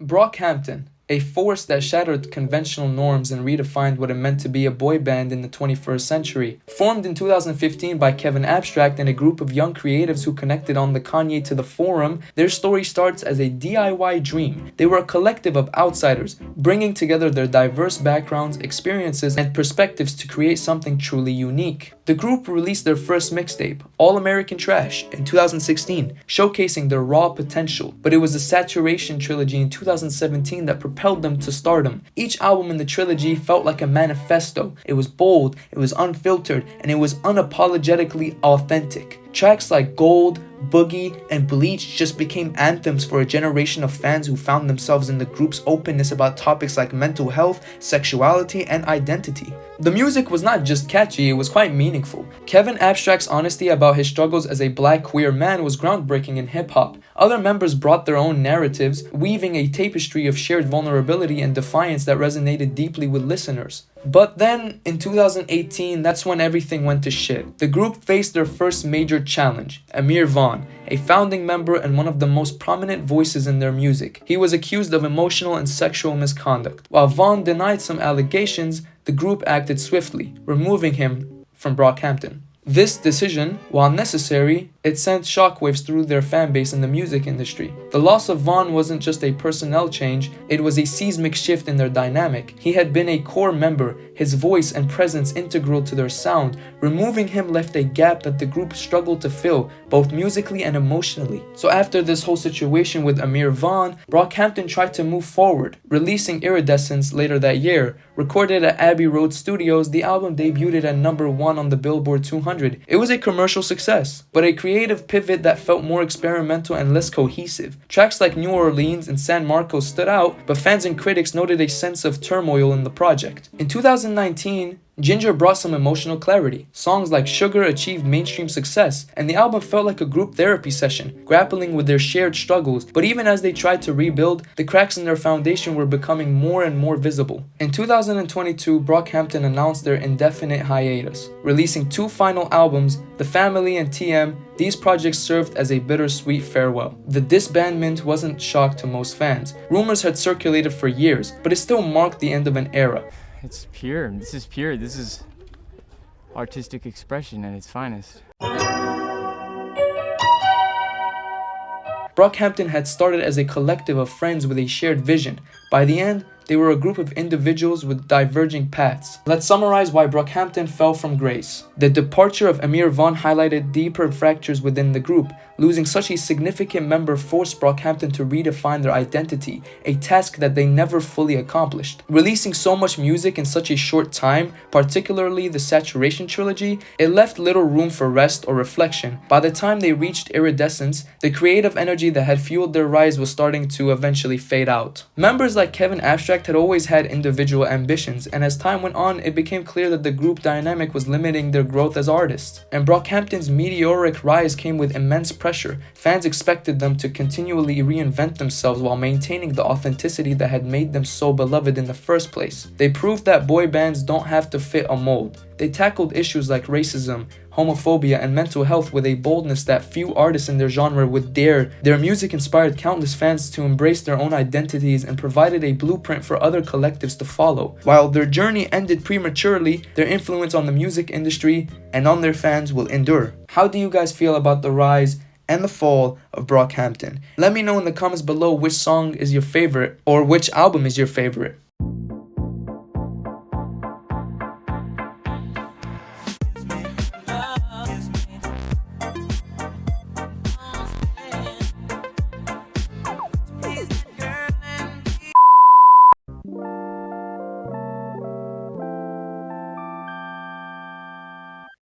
Brockhampton, a force that shattered conventional norms and redefined what it meant to be a boy band in the 21st century. Formed in 2015 by Kevin Abstract and a group of young creatives who connected on the Kanye to the forum, their story starts as a DIY dream. They were a collective of outsiders, bringing together their diverse backgrounds, experiences, and perspectives to create something truly unique. The group released their first mixtape, All American Trash, in 2016, showcasing their raw potential, but it was the Saturation trilogy in 2017 that propelled them to stardom. Each album in the trilogy felt like a manifesto. It was bold, it was unfiltered, and it was unapologetically authentic. Tracks like Gold, Boogie, and Bleach just became anthems for a generation of fans who found themselves in the group's openness about topics like mental health, sexuality, and identity. The music was not just catchy, it was quite meaningful. Kevin Abstract's honesty about his struggles as a black queer man was groundbreaking in hip-hop. Other members brought their own narratives, weaving a tapestry of shared vulnerability and defiance that resonated deeply with listeners. But then, in 2018, that's when everything went to shit. The group faced their first major challenge, Amir Vaughn, a founding member and one of the most prominent voices in their music. He was accused of emotional and sexual misconduct. While Vaughn denied some allegations, the group acted swiftly, removing him from Brockhampton. This decision, while necessary, it sent shockwaves through their fanbase in the music industry. The loss of Vaughn wasn't just a personnel change, it was a seismic shift in their dynamic. He had been a core member, his voice and presence integral to their sound. Removing him left a gap that the group struggled to fill, both musically and emotionally. So after this whole situation with Amir Vaughn, Brockhampton tried to move forward. Releasing Iridescence later that year, recorded at Abbey Road Studios, the album debuted at #1 on the Billboard 200. It was a commercial success, but a creative pivot that felt more experimental and less cohesive. Tracks like New Orleans and San Marcos stood out, but fans and critics noted a sense of turmoil in the project. In 2019, Ginger brought some emotional clarity. Songs like Sugar achieved mainstream success, and the album felt like a group therapy session, grappling with their shared struggles. But even as they tried to rebuild, the cracks in their foundation were becoming more and more visible. In 2022, Brockhampton announced their indefinite hiatus, releasing 2 final albums, The Family and TM. These projects served as a bittersweet farewell. The disbandment wasn't shock to most fans. Rumors had circulated for years, but it still marked the end of an era. It's pure. This is pure. This is artistic expression at its finest. Brockhampton had started as a collective of friends with a shared vision. By the end, they were a group of individuals with diverging paths. Let's summarize why Brockhampton fell from grace. The departure of Amir Vaughn highlighted deeper fractures within the group. Losing such a significant member forced Brockhampton to redefine their identity, a task that they never fully accomplished. Releasing so much music in such a short time, particularly the Saturation trilogy, it left little room for rest or reflection. By the time they reached Iridescence, the creative energy that had fueled their rise was starting to eventually fade out. Members like Kevin Abstract had always had individual ambitions, and as time went on, it became clear that the group dynamic was limiting their growth as artists. And Brockhampton's meteoric rise came with immense pressure. Fans expected them to continually reinvent themselves while maintaining the authenticity that had made them so beloved in the first place. They proved that boy bands don't have to fit a mold. They tackled issues like racism, homophobia, and mental health with a boldness that few artists in their genre would dare. Their music inspired countless fans to embrace their own identities and provided a blueprint for other collectives to follow. While their journey ended prematurely, their influence on the music industry and on their fans will endure. How do you guys feel about the rise and the fall of Brockhampton? Let me know in the comments below which song is your favorite or which album is your favorite.